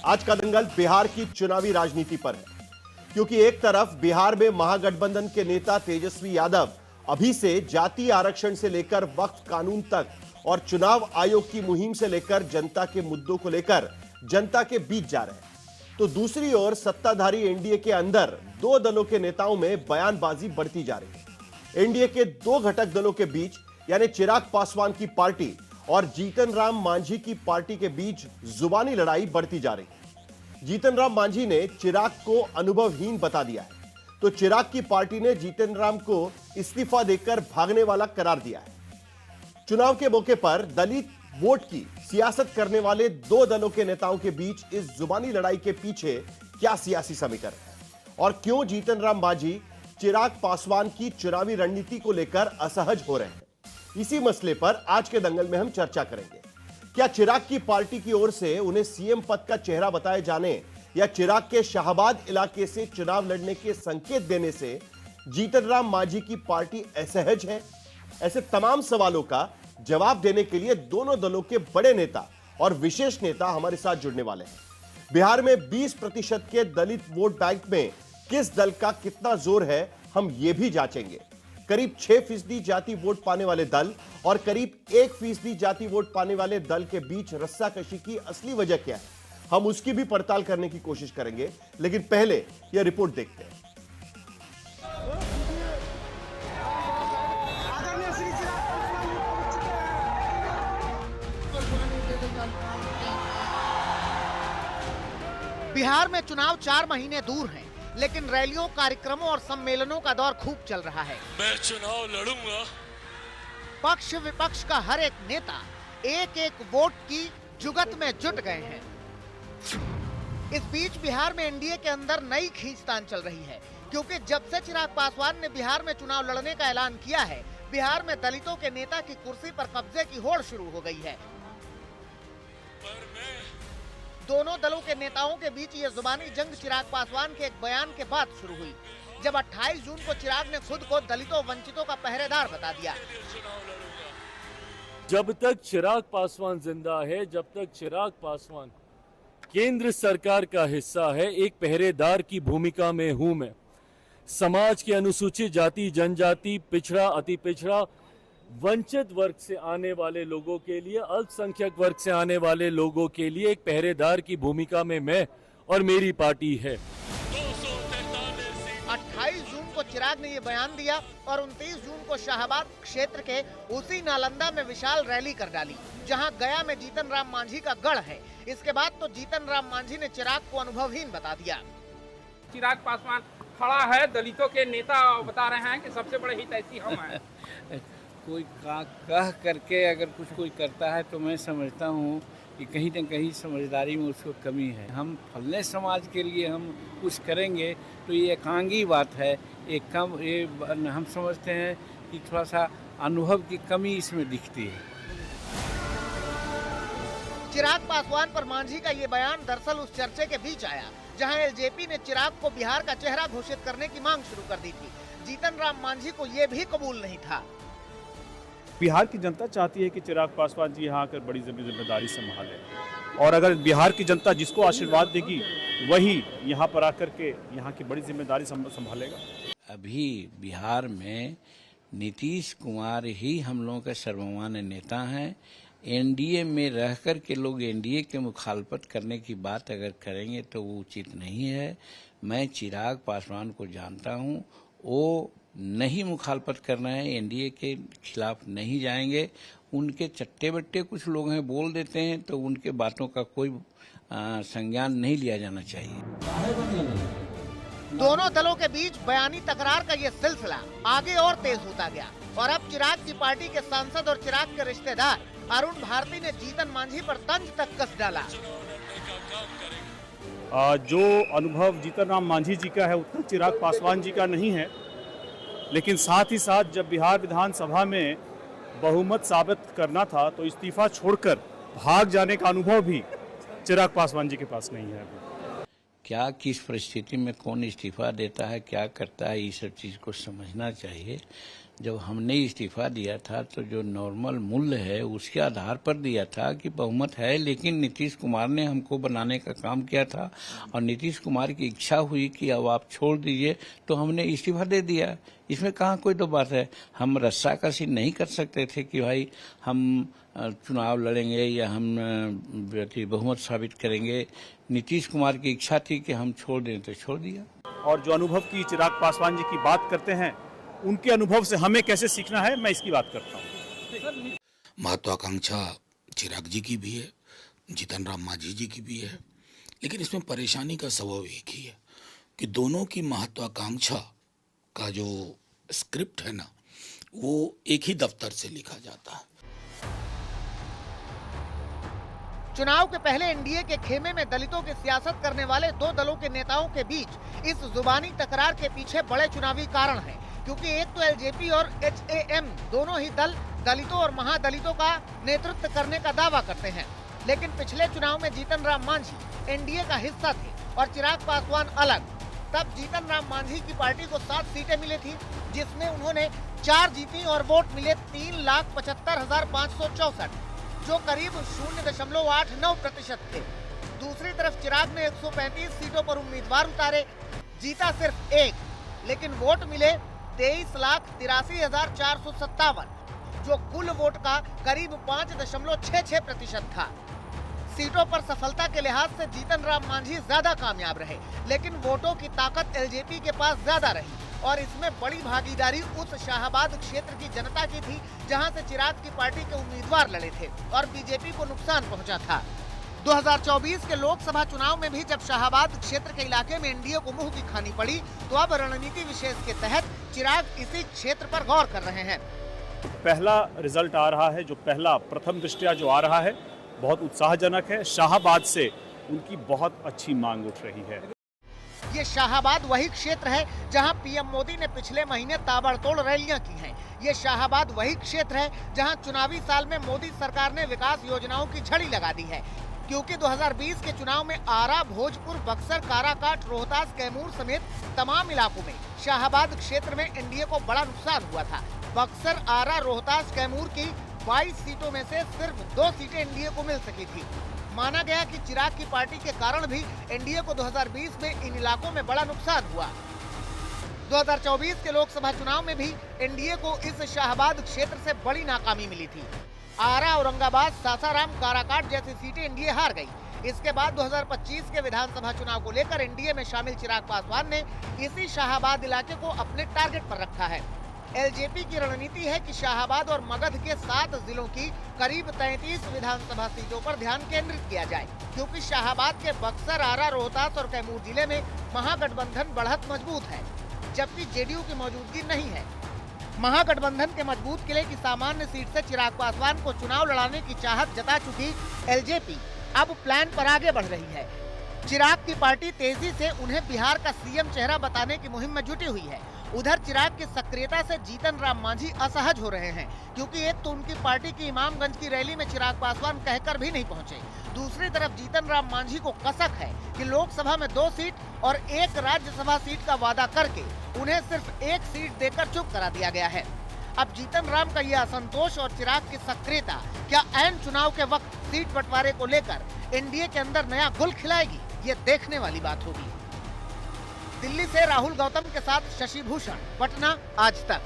आज का दंगल बिहार की चुनावी राजनीति पर है, क्योंकि एक तरफ बिहार में महागठबंधन के नेता तेजस्वी यादव अभी से जातीय आरक्षण से लेकर वक्फ कानून तक और चुनाव आयोग की मुहिम से लेकर जनता के मुद्दों को लेकर जनता के बीच जा रहे हैं, तो दूसरी ओर सत्ताधारी एनडीए के अंदर दो दलों के नेताओं में बयानबाजी बढ़ती जा रही है। एनडीए के दो घटक दलों के बीच यानी चिराग पासवान की पार्टी और जीतन राम मांझी की पार्टी के बीच जुबानी लड़ाई बढ़ती जा रही है। जीतन राम मांझी ने चिराग को अनुभवहीन बता दिया है, तो चिराग की पार्टी ने जीतन राम को इस्तीफा देकर भागने वाला करार दिया है। चुनाव के मौके पर दलित वोट की सियासत करने वाले दो दलों के नेताओं के बीच इस जुबानी लड़ाई के पीछे क्या सियासी समीकरण है और क्यों जीतन राम मांझी चिराग पासवान की चुनावी रणनीति को लेकर असहज हो रहे हैं, इसी मसले पर आज के दंगल में हम चर्चा करेंगे। क्या चिराग की पार्टी की ओर से उन्हें सीएम पद का चेहरा बताए जाने या चिराग के शाहबाद इलाके से चुनाव लड़ने के संकेत देने से जीतन राम मांझी की पार्टी असहज है? ऐसे तमाम सवालों का जवाब देने के लिए दोनों दलों के बड़े नेता और विशेष नेता हमारे साथ जुड़ने वाले हैं। बिहार में 20% के दलित वोट बैंक में किस दल का कितना जोर है, हम यह भी जांचेंगे। करीब 6% जाति वोट पाने वाले दल और करीब 1% जाति वोट पाने वाले दल के बीच रस्साकशी की असली वजह क्या है, हम उसकी भी पड़ताल करने की कोशिश करेंगे। लेकिन पहले यह रिपोर्ट देखते हैं। बिहार में चुनाव 4 महीने दूर हैं, लेकिन रैलियों, कार्यक्रमों और सम्मेलनों का दौर खूब चल रहा है। मैं चुनाव लड़ूंगा। पक्ष विपक्ष का हर एक नेता एक एक वोट की जुगत में जुट गए हैं। इस बीच बिहार में एनडीए के अंदर नई खींचतान चल रही है, क्योंकि जब से चिराग पासवान ने बिहार में चुनाव लड़ने का ऐलान किया है, बिहार में दलितों के नेता की कुर्सी पर कब्जे की होड़ शुरू हो गई है। दोनों दलों के नेताओं के बीच ये जुबानी जंग चिराग पासवान के एक बयान के बाद शुरू हुई, जब 28 जून को चिराग ने खुद को दलितों वंचितों का पहरेदार बता दिया। जब तक चिराग पासवान जिंदा है, जब तक चिराग पासवान केंद्र सरकार का हिस्सा है, एक पहरेदार की भूमिका में हूं मैं। समाज के अनुसूचित जाति, जनजाति, पिछड़ा, अति पिछड़ा, वंचित वर्ग से आने वाले लोगों के लिए, अल्पसंख्यक वर्ग से आने वाले लोगों के लिए एक पहरेदार की भूमिका में मैं और मेरी पार्टी है। 28 जून को चिराग ने ये बयान दिया और 29 जून को शाहबाद क्षेत्र के उसी नालंदा में विशाल रैली कर डाली, जहां गया में जीतन राम मांझी का गढ़ है। इसके बाद तो जीतन राम मांझी ने चिराग को अनुभवहीन बता दिया। चिराग पासवान खड़ा है, दलितों के नेता बता रहे हैं कि सबसे बड़े हितैषी हम हैं। कोई कह करके अगर कुछ कोई करता है तो मैं समझता हूँ कि कहीं न कहीं समझदारी में उसको कमी है। हम फलने समाज के लिए हम कुछ करेंगे तो ये एकांगी बात है। हम समझते हैं कि थोड़ा सा अनुभव की कमी इसमें दिखती है। चिराग पासवान पर मांझी का ये बयान दरअसल उस चर्चे के बीच आया जहां एलजेपी ने चिराग को बिहार का चेहरा घोषित करने की मांग शुरू कर दी थी। जीतन राम मांझी को ये भी कबूल नहीं था। बिहार की जनता चाहती है कि चिराग पासवान जी यहाँ आकर बड़ी जिम्मेदारी संभालें, और अगर बिहार की जनता जिसको आशीर्वाद देगी वही यहाँ पर आकर के यहाँ की बड़ी जिम्मेदारी संभालेगा। अभी बिहार में नीतीश कुमार ही हम लोगों के सर्वमान्य नेता हैं। एनडीए में रहकर के लोग एनडीए के मुखालफत करने की बात अगर करेंगे तो वो उचित नहीं है। मैं चिराग पासवान को जानता हूँ, वो नहीं मुखालफत करना है, एनडीए के खिलाफ नहीं जाएंगे। उनके चट्टे बट्टे कुछ लोग हैं, बोल देते हैं, तो उनके बातों का कोई संज्ञान नहीं लिया जाना चाहिए। दोनों दलों के बीच बयानी तकरार का ये सिलसिला आगे और तेज होता गया और अब चिराग की पार्टी के सांसद और चिराग के रिश्तेदार अरुण भारती ने जीतन मांझी पर तंज तक कस डाला। जो अनुभव जीतन राम मांझी जी का है उतना चिराग पासवान जी का नहीं है, लेकिन साथ ही साथ जब बिहार विधानसभा में बहुमत साबित करना था तो इस्तीफा छोड़कर भाग जाने का अनुभव भी चिराग पासवान जी के पास नहीं है। क्या किस परिस्थिति में कौन इस्तीफा देता है, क्या करता है, ये सब चीज़ को समझना चाहिए। जब हमने इस्तीफा दिया था तो जो नॉर्मल मूल्य है उसके आधार पर दिया था कि बहुमत है, लेकिन नीतीश कुमार ने हमको बनाने का काम किया था और नीतीश कुमार की इच्छा हुई कि अब आप छोड़ दीजिए तो हमने इस्तीफा दे दिया। इसमें कहाँ कोई दो बात है। हम रस्साकशी नहीं कर सकते थे कि भाई हम चुनाव लड़ेंगे या हम बहुमत साबित करेंगे। नीतीश कुमार की इच्छा थी कि हम छोड़ दें तो छोड़ दिया। और जो अनुभव की चिराग पासवान जी की बात करते हैं, उनके अनुभव से हमें कैसे सीखना है, मैं इसकी बात करता हूँ। महत्वाकांक्षा चिराग जी की भी है, जीतन राम मांझी जी की भी है, लेकिन इसमें परेशानी का स्वभाव एक ही है कि दोनों की महत्वाकांक्षा का जो स्क्रिप्ट है ना, वो एक ही दफ्तर से लिखा जाता है। चुनाव के पहले एनडीए के खेमे में दलितों की सियासत करने वाले दो दलों के नेताओं के बीच इस जुबानी तकरार के पीछे बड़े चुनावी कारण हैं, क्योंकि एक तो एलजेपी और एचएएम दोनों ही दल दलितों और महादलितों का नेतृत्व करने का दावा करते हैं। लेकिन पिछले चुनाव में जीतन राम मांझी एनडीए का हिस्सा थे और चिराग पासवान अलग। तब जीतन राम मांझी की पार्टी को 7 सीटें मिली थी, जिसमें उन्होंने 4 जीती और वोट मिले 3,75,564, जो करीब 0.89% थे। दूसरी तरफ चिराग ने 135 सीटों पर उम्मीदवार उतारे, जीता सिर्फ 1, लेकिन वोट मिले 23,83,457, जो कुल वोट का करीब 5.66% था। सीटों पर सफलता के लिहाज से जीतन राम मांझी ज्यादा कामयाब रहे, लेकिन वोटों की ताकत एलजेपी के पास ज्यादा रही और इसमें बड़ी भागीदारी उस शाहाबाद क्षेत्र की जनता की थी जहां से चिराग की पार्टी के उम्मीदवार लड़े थे और बीजेपी को नुकसान पहुंचा था। 2024 के लोकसभा चुनाव में भी जब शाहाबाद क्षेत्र के इलाके में एनडीए को मुंह की खानी पड़ी, तो अब रणनीति विशेष के तहत चिराग इसी क्षेत्र पर गौर कर रहे हैं। पहला रिजल्ट आ रहा है, जो पहला प्रथम दृष्टया जो आ रहा है बहुत उत्साहजनक है। शाहाबाद से उनकी बहुत अच्छी मांग उठ रही है। ये शाहाबाद वही क्षेत्र है जहां पीएम मोदी ने पिछले महीने ताबड़तोड़ रैलियां की हैं। ये शाहाबाद वही क्षेत्र है जहां चुनावी साल में मोदी सरकार ने विकास योजनाओं की झड़ी लगा दी है, क्योंकि 2020 के चुनाव में आरा, भोजपुर, बक्सर, काराकाट, रोहतास, कैमूर समेत तमाम इलाकों में शाहाबाद क्षेत्र में एनडीए को बड़ा नुकसान हुआ था। बक्सर, आरा, रोहतास, कैमूर की 22 सीटों में से सिर्फ 2 सीटें एनडीए को मिल सकी थी। माना गया कि चिराग की पार्टी के कारण भी एनडीए को 2020 में इन इलाकों में बड़ा नुकसान हुआ। 2024 के लोकसभा चुनाव में भी एनडीए को इस शाहाबाद क्षेत्र से बड़ी नाकामी मिली थी। आरा, औरंगाबाद, सासाराम, काराकाट जैसी सीटें एनडीए हार गई। इसके बाद 2025 के विधानसभा चुनाव को लेकर एनडीए में शामिल चिराग पासवान ने इसी शाहाबाद इलाके को अपने टारगेट पर रखा है। एलजेपी की रणनीति है कि शाहाबाद और मगध के 7 जिलों की करीब 33 विधानसभा सीटों पर ध्यान केंद्रित किया जाए, क्योंकि शाहाबाद के बक्सर, आरा, रोहतास और कैमूर जिले में महागठबंधन बढ़त मजबूत है, जबकि जेडीयू की मौजूदगी नहीं है। महागठबंधन के मजबूत किले की सामान्य सीट से चिराग पासवान को चुनाव लड़ाने की चाहत जता चुकी एलजेपी अब प्लान पर आगे बढ़ रही है। चिराग की पार्टी तेजी से उन्हें बिहार का सीएम चेहरा बताने की मुहिम में जुटी हुई है। उधर चिराग की सक्रियता से जीतन राम मांझी असहज हो रहे हैं, क्योंकि एक तो उनकी पार्टी की इमामगंज की रैली में चिराग पासवान कहकर भी नहीं पहुंचे। दूसरी तरफ जीतन राम मांझी को कसक है कि लोकसभा में 2 सीट और 1 राज्यसभा सीट का वादा करके उन्हें सिर्फ 1 सीट देकर चुप करा दिया गया है। अब जीतन राम का यह असंतोष और चिराग की सक्रियता क्या ऐन चुनाव के वक्त सीट बंटवारे को लेकर एनडीए के अंदर नया गुल खिलाएगी, ये देखने वाली बात होगी। दिल्ली से राहुल गौतम के साथ शशि भूषण, पटना, आज तक।